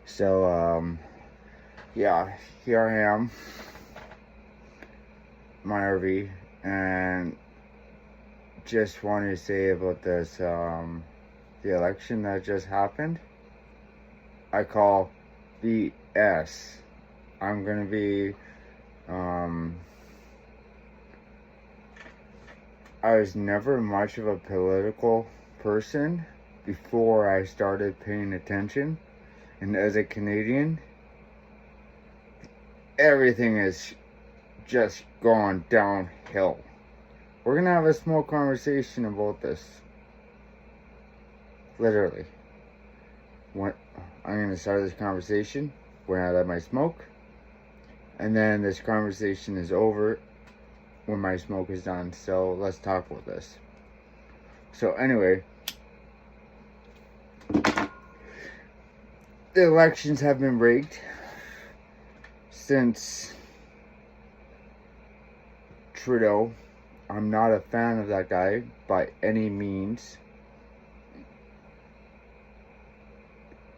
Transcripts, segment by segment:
So, yeah, here I am, my RV, and just wanted to say about this, the election that just happened. I call BS. I'm gonna be, I was never much of a political person before I started paying attention. And as a Canadian, everything has just gone downhill. We're gonna have a small conversation about this. Literally. I'm gonna start this conversation when I let my smoke. And then this conversation is over when my smoke is done. So let's talk about this. So anyway, the elections have been rigged since Trudeau. I'm not a fan of that guy by any means.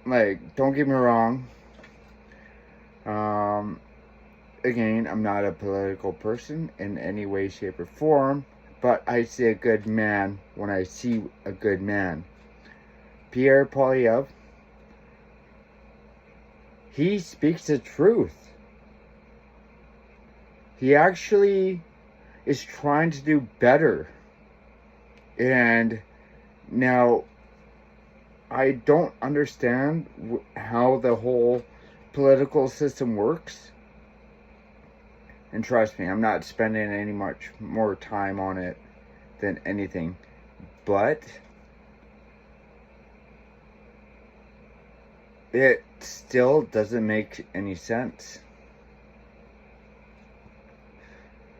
Like, don't get me wrong. Again, I'm not a political person in any way, shape, or form, but I see a good man when I see a good man. Pierre Poilievre, he speaks the truth. He actually is trying to do better. And now, I don't understand how the whole political system works. And trust me, I'm not spending any much more time on it than anything. But it still doesn't make any sense.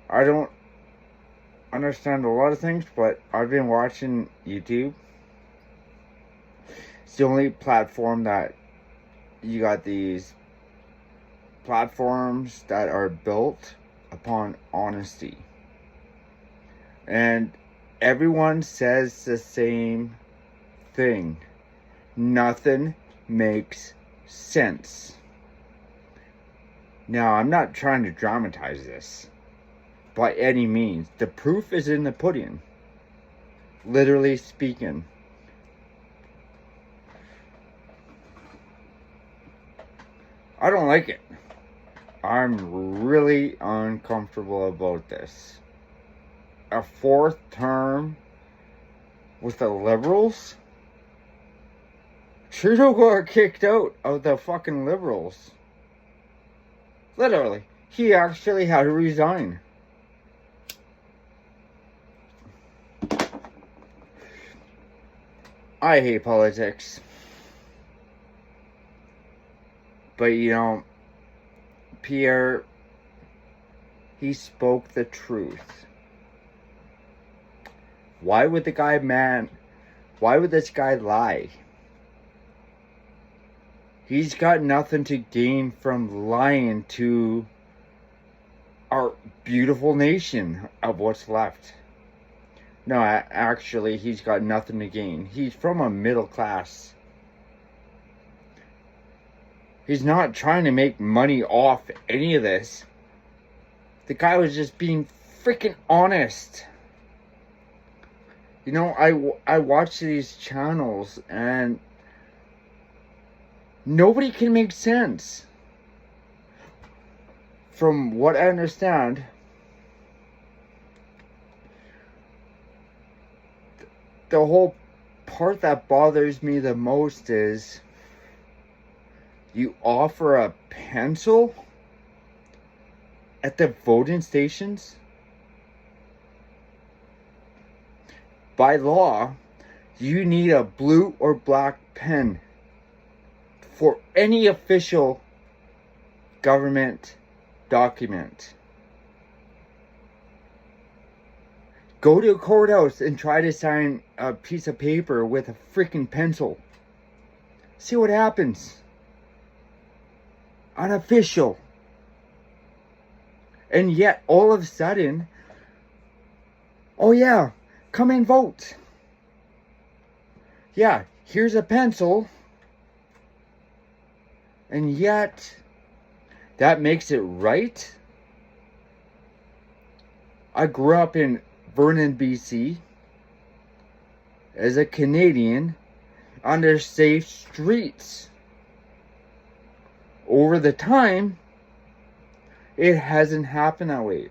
I don't understand a lot of things, but I've been watching YouTube. It's the only platform that you got these platforms that are built upon honesty. And everyone says the same thing. Nothing makes sense. Now, I'm not trying to dramatize this by any means. The proof is in the pudding. Literally speaking. I don't like it. I'm really uncomfortable about this. A fourth term with the Liberals? Trudeau got kicked out of the fucking Liberals. Literally. He actually had to resign. I hate politics. But you know, Pierre, he spoke the truth. Why would this guy lie? He's got nothing to gain from lying to our beautiful nation of what's left. No, actually, he's got nothing to gain. He's from a middle class. He's not trying to make money off any of this. The guy was just being freaking honest. You know, I watch these channels and nobody can make sense. From what I understand, the whole part that bothers me the most is you offer a pencil at the voting stations? By law, you need a blue or black pen for any official government document. Go to a courthouse and try to sign a piece of paper with a freaking pencil. See what happens. Unofficial. And yet, all of a sudden, oh yeah, come and vote. Yeah, here's a pencil. And yet, that makes it right? I grew up in Vernon, BC, as a Canadian, under safe streets. Over the time, it hasn't happened that way.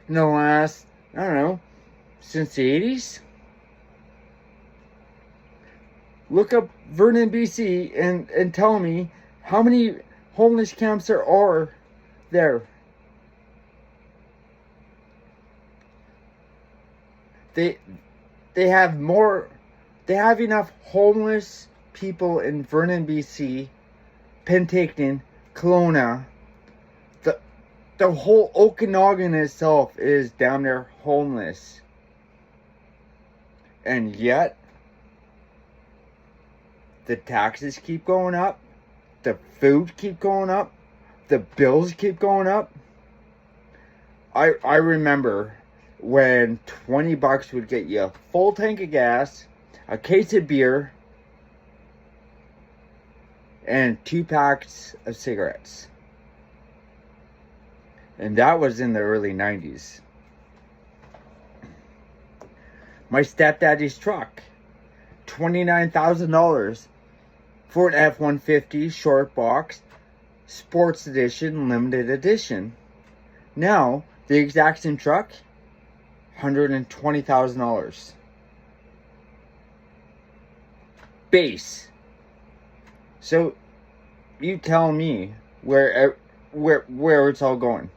In the last, I don't know, since the 80s? Look up Vernon, BC and tell me how many homeless camps there are there. They have more, they have enough homeless people in Vernon, BC, Penticton, Kelowna. The whole Okanagan itself is down there homeless. And yet, the taxes keep going up, the food keep going up, the bills keep going up. I remember when $20 would get you a full tank of gas, a case of beer, and 2 packs of cigarettes. And that was in the early 90s. My stepdaddy's truck, $29,000 for an F-150 short box, sports edition, limited edition. Now, the exact same truck, $120,000. Base. So, you tell me where it's all going.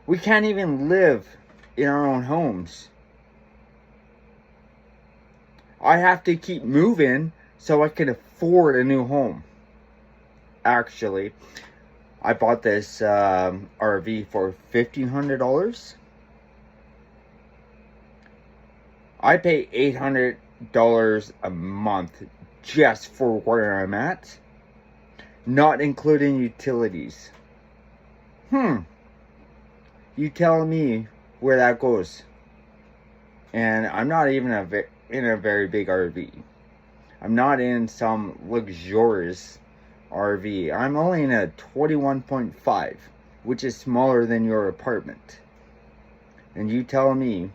We can't even live in our own homes. I have to keep moving so I can afford a new home. Actually, I bought this RV for $1,500. I pay $800 a month just for where I'm at, not including utilities. You tell me where that goes. And I'm not even in a very big RV. I'm not in some luxurious RV. I'm only in a 21.5, which is smaller than your apartment. And you tell me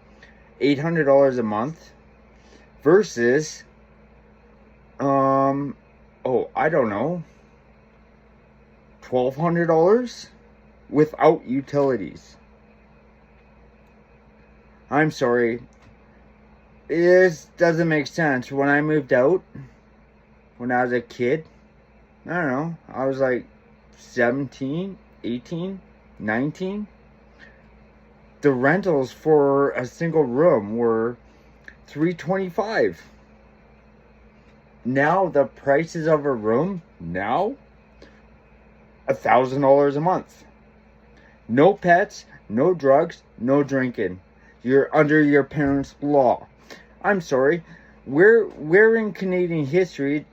$800 a month versus I don't know, $1,200 without utilities. I'm sorry. This doesn't make sense. When I moved out, when I was a kid, I don't know, I was like 17, 18, 19. The rentals for a single room were $325. Now the prices of a room now $1,000 a month. No pets, no drugs, no drinking. You're under your parents' law. I'm sorry. Where in Canadian history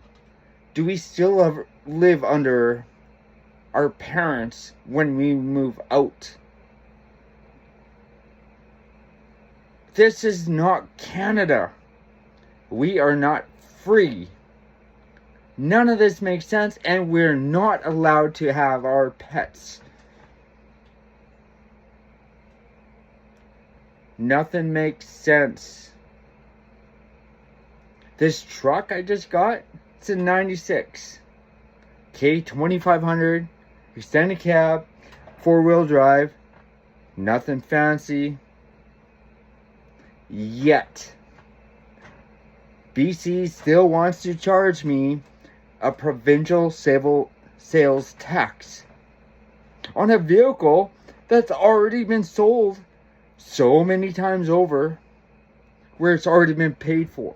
do we still live under our parents when we move out? This is not Canada. We are not free. None of this makes sense, and we're not allowed to have our pets. Nothing makes sense. This truck I just got, it's a 96. K2500, extended cab, 4-wheel drive, nothing fancy. Yet, BC still wants to charge me a provincial sales tax on a vehicle that's already been sold so many times over, where it's already been paid for.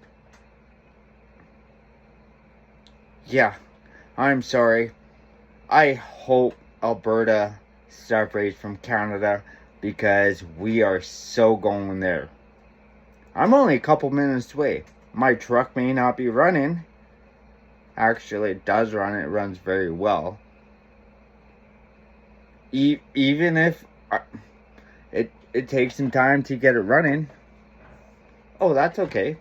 Yeah, I'm sorry. I hope Alberta separates from Canada, because we are so going there. I'm only a couple minutes away. My truck may not be running. Actually, it does run. It runs very well. Even if it takes some time to get it running. Oh, that's okay.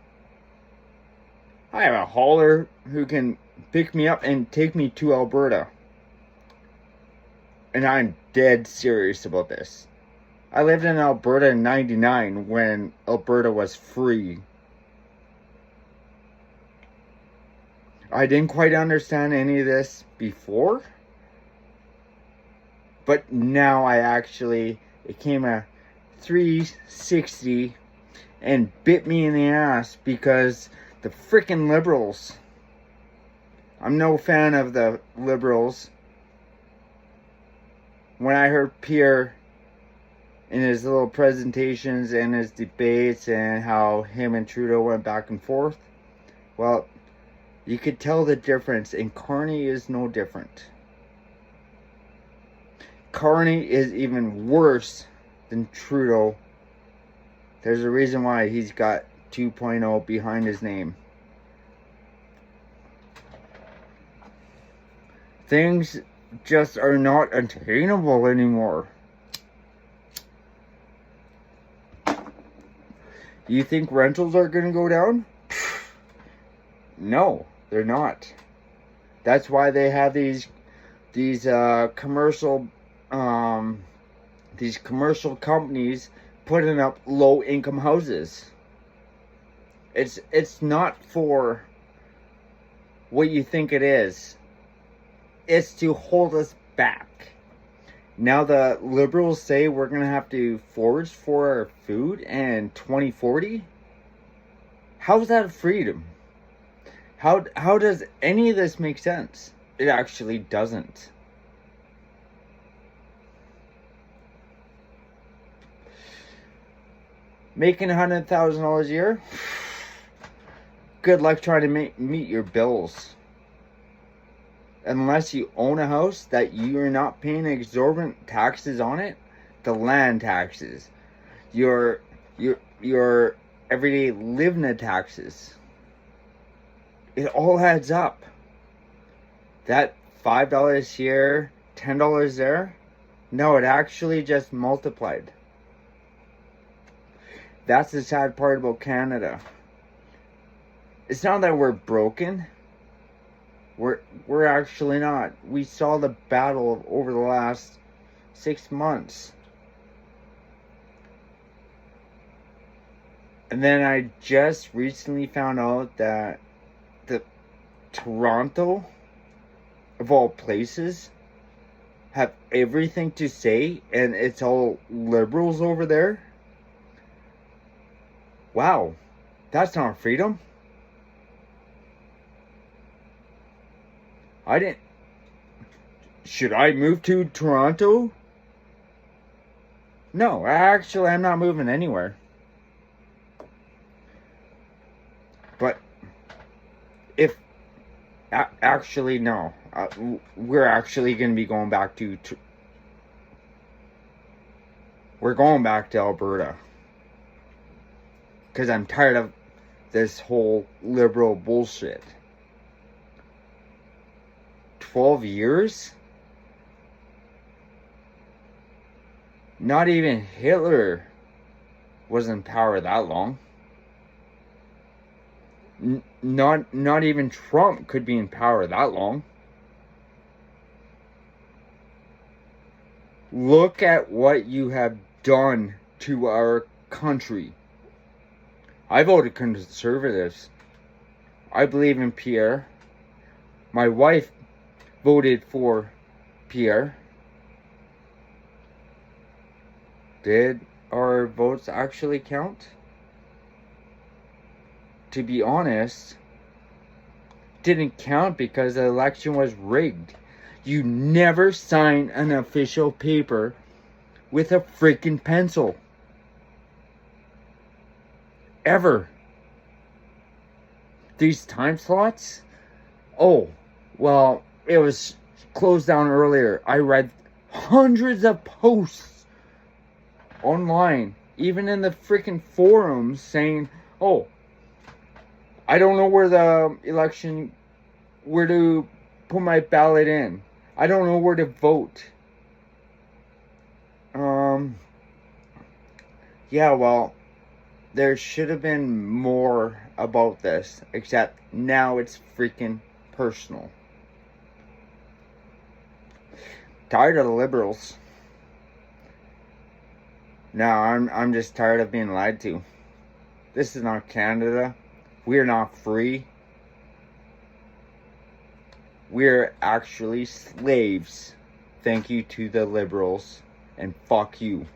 I have a hauler who can pick me up and take me to Alberta. And I'm dead serious about this. I lived in Alberta in 99 when Alberta was free. I didn't quite understand any of this before. But now it came a 360 and bit me in the ass because the freaking Liberals. I'm no fan of the Liberals. When I heard Pierre in his little presentations and his debates and how him and Trudeau went back and forth, well, you could tell the difference, and Carney is no different. Carney is even worse than Trudeau. There's a reason why he's got 2.0 behind his name. Things just are not attainable anymore. You think rentals are going to go down? No, they're not. That's why they have these commercial companies putting up low income houses. It's not for what you think it is. It's to hold us back. Now the Liberals say we're going to have to forage for our food in 2040. How's that freedom? How does any of this make sense? It actually doesn't. Making $100,000 a year? Good luck trying to meet your bills. Unless you own a house that you're not paying exorbitant taxes on it, the land taxes, your everyday living taxes, it all adds up. That $5 here, $10 there, no, it actually just multiplied. That's the sad part about Canada. It's not that we're broken. We're actually not. We saw the battle over the last 6 months. And then I just recently found out that the Toronto, of all places, have everything to say, and it's all Liberals over there. Wow, that's not freedom. Should I move to Toronto? No, actually, I'm not moving anywhere. But actually, no. We're actually going to be going back we're going back to Alberta. Because I'm tired of this whole Liberal bullshit. 12 years? Not even Hitler was in power that long. Not even Trump could be in power that long. Look at what you have done to our country. I voted Conservatives. I believe in Pierre. My wife voted for Pierre. Did our votes actually count? To be honest, didn't count because the election was rigged. You never sign an official paper with a freaking pencil. Ever. These time slots? Oh, well, it was closed down earlier. I read hundreds of posts online, even in the freaking forums, saying, oh, I don't know where to put my ballot in. I don't know where to vote. Yeah, well, there should have been more about this, except now it's freaking personal. Tired of the liberals. Now I'm just tired of being lied to. This is not Canada. We are not free. We're actually slaves. Thank you to the liberals. And fuck you.